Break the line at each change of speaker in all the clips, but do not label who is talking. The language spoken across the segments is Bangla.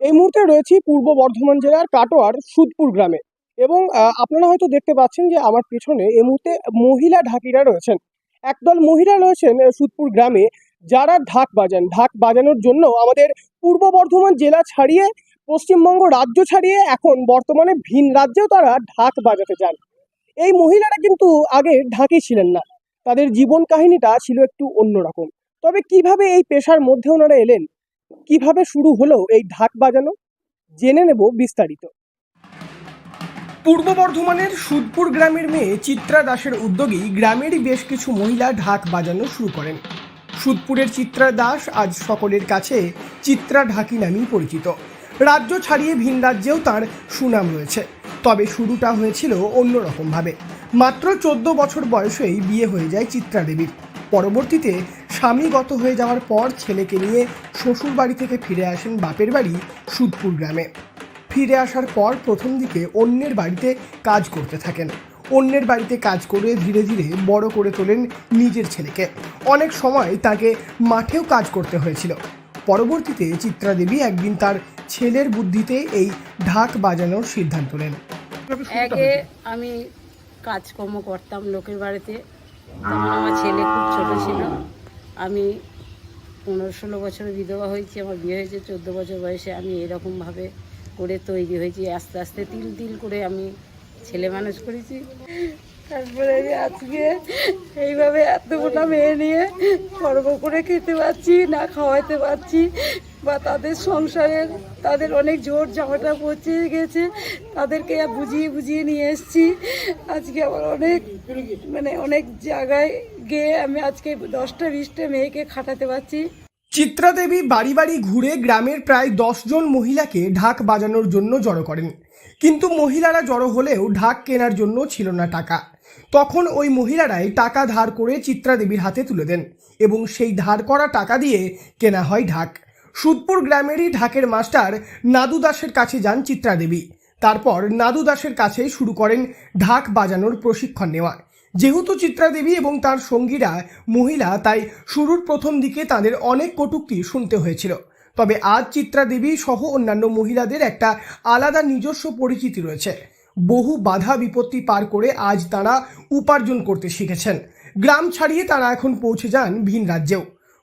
এই মুহূর্তে রয়েছি পূর্ব বর্ধমান জেলার কাটোয়ার সুদপুর গ্রামে এবং আপনারা হয়তো দেখতে পাচ্ছেন যে আমার পেছনে এই মুহূর্তে মহিলা ঢাকিরা রয়েছেন। একদল মহিলা রয়েছেন সুদপুর গ্রামে, যারা ঢাক বাজান। ঢাক বাজানোর জন্য আমাদের পূর্ব বর্ধমান জেলা ছাড়িয়ে, পশ্চিমবঙ্গ রাজ্য ছাড়িয়ে এখন বর্তমানে ভিন রাজ্যেও তারা ঢাক বাজাতে যান। এই মহিলারা কিন্তু আগে ঢাকি ছিলেন না, তাদের জীবন কাহিনীটা ছিল একটু অন্যরকম। তবে কিভাবে এই পেশার মধ্যে ওনারা এলেন, কিভাবে শুরু হলো এই ঢাক বাজানো, জেনে নেব বিস্তারিত। পূর্ব বর্ধমানের সুদপুর গ্রামের মেয়ে চিত্রা দাসের উদ্যোগেই গ্রামেরই বেশ কিছু মহিলা ঢাক বাজানো শুরু করেন। সুদপুরের চিত্রা দাস আজ সকলের কাছে চিত্রা ঢাকি নামেই পরিচিত। রাজ্য ছাড়িয়ে ভিন রাজ্যেও তার সুনাম রয়েছে। তবে শুরুটা হয়েছিল অন্যরকমভাবে। মাত্র 14 বছর বয়সেই বিয়ে হয়ে যায় চিত্রা দেবীর। পরবর্তীতে স্বামীগত হয়ে যাওয়ার পর ছেলেকে নিয়ে শ্বশুর বাড়ি থেকে ফিরে আসেন বাপের বাড়ি সুদপুর গ্রামে। ফিরে আসার পর প্রথম দিকে অন্যের বাড়িতে কাজ করতে থাকেন। অন্যের বাড়িতে কাজ করে ধীরে ধীরে বড় করে তোলেন নিজের ছেলেকে। অনেক সময় তাকে মাঠেও কাজ করতে হয়েছিল। পরবর্তীতে চিত্রা দেবী একদিন তার ছেলের বুদ্ধিতে এই ঢাক বাজানোর সিদ্ধান্ত নেন।
আগে আমি কাজকর্ম করতাম লোকের বাড়িতে, তখন আমার ছেলে খুব ছোট ছিল। আমি 15-16 বছর বিধবা হয়েছি, আমার বিয়ে হয়েছে 14 বছর বয়সে। আমি এরকমভাবে করে তৈরি হয়েছি, আস্তে আস্তে তিল তিল করে আমি ছেলে মানুষ করেছি। তারপরে আজকে এইভাবে এত মোটা মেয়ে নিয়ে গর্ব করে খেতে পারছি না, খাওয়াতে পারছি, বা তাদের সংসারের তাদের অনেক জোর জামাটা পচে গেছে, তাদেরকে বুঝিয়ে বুঝিয়ে নিয়ে এসেছি। আজকে আমার অনেক জায়গায় গিয়ে আমি আজকে 10টা-20টা মেয়েকে খাটাতে পারছি।
চিত্রা দেবী বাড়ি বাড়ি ঘুরে গ্রামের প্রায় 10 জন মহিলাকে ঢাক বাজানোর জন্য জড়ো করেন। কিন্তু মহিলারা জড়ো হলেও ঢাক কেনার জন্য ছিল না টাকা। তখন ওই মহিলারাই টাকা ধার করে চিত্রা দেবীর হাতে তুলে দেন এবং সেই ধার করা টাকা দিয়ে কেনা হয় ঢাক। সুদপুর গ্রামেরই ঢাকের মাস্টার নাদু দাসের কাছে যান চিত্রা দেবী। তারপর নাদু দাসের কাছেই শুরু করেন ঢাক বাজানোর প্রশিক্ষণ নেওয়া। যেহেতু চিত্রা দেবী এবং তার সঙ্গীরা মহিলা, তাই শুরুর প্রথম দিকে তাদের অনেক কটূক্তি শুনতে হয়েছিল। তবে আজ চিত্রা দেবী সহ অন্যান্য মহিলাদের একটা আলাদা নিজস্ব পরিচিতি রয়েছে। বহু বাধা বিপত্তি পার করে আজ তারা উপার্জন করতে শিখেছেন। গ্রাম ছাড়িয়ে তারা এখন পৌঁছে যান ভিন রাজ্যেও।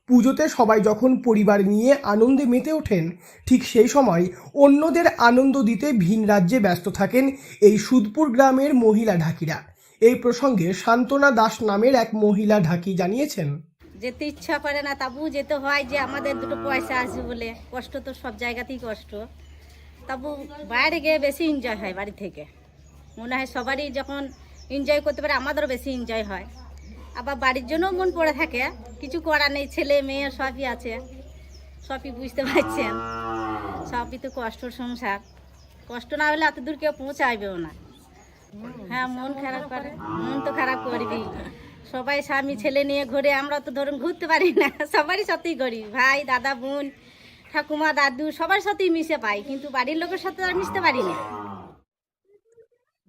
পুজোতে সবাই যখন পরিবার নিয়ে আনন্দে মেতে ওঠেন, ঠিক সেই সময় অন্যদের আনন্দ দিতে ভিন রাজ্যে ব্যস্ত থাকেন এই সুদপুর গ্রামের মহিলা ঢাকিরা। এই প্রসঙ্গে শান্তনা দাস নামের এক মহিলা ঢাকি জানিয়েছেন,
যেতে ইচ্ছা করে না, তাবু যেতে হয় যে আমাদের দুটো পয়সা আসবে বলে। কষ্ট তো সব জায়গাতেই কষ্ট, তাবু বাইরে গিয়ে বেশি এনজয় হয়। বাড়ি থেকে মনে হয় সবারই যখন এনজয় করতে পারে, আমাদেরও বেশি এনজয় হয়। আবার বাড়ির জন্যও মন পড়ে থাকে, কিছু করার নেই, ছেলে মেয়ে সবই আছে, সবই বুঝতে পারছেন। সবই তো কষ্টর সংসার, কষ্ট না হলে এত দূর কেউ পৌঁছাইবেও না। হ্যাঁ, মন খারাপ করে, মন তো খারাপ করবি। সবাই স্বামী ছেলে নিয়ে ঘুরে, আমরা তো ধরুন ঘুরতে পারি না। সবারই সাথেই করি, ভাই দাদা বোন ঠাকুমা দাদু সবার সাথেই মিশে পাই, কিন্তু বাড়ির লোকের সাথে আর মিশতে পারি না।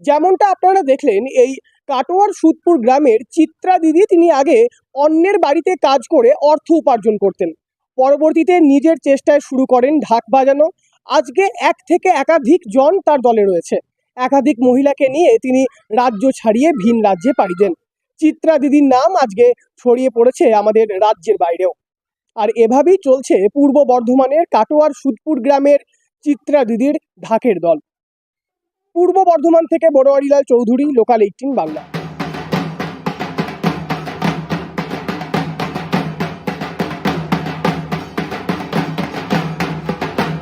যেমনটা আপনারা দেখলেন, এই কাটোয়ার সুদপুর গ্রামের চিত্রা দিদি তিনি আগে অন্যের বাড়িতে কাজ করে অর্থ উপার্জন করতেন। পরবর্তীতে নিজের চেষ্টায় শুরু করেন ঢাক বাজানো। আজকে এক থেকে একাধিক জন তার দলে রয়েছে। একাধিক মহিলাকে নিয়ে তিনি রাজ্য ছাড়িয়ে ভিন রাজ্যে পাড়ি দেন। চিত্রা দিদির নাম আজকে ছড়িয়ে পড়েছে আমাদের রাজ্যের বাইরেও। আর এভাবেই চলছে পূর্ব বর্ধমানের কাটোয়ার সুদপুর গ্রামের চিত্রা দিদির ঢাকের দল। পূর্ব বর্ধমান থেকে বড়ুয়ারিলাল চৌধুরী, লোকাল 18 বাংলা।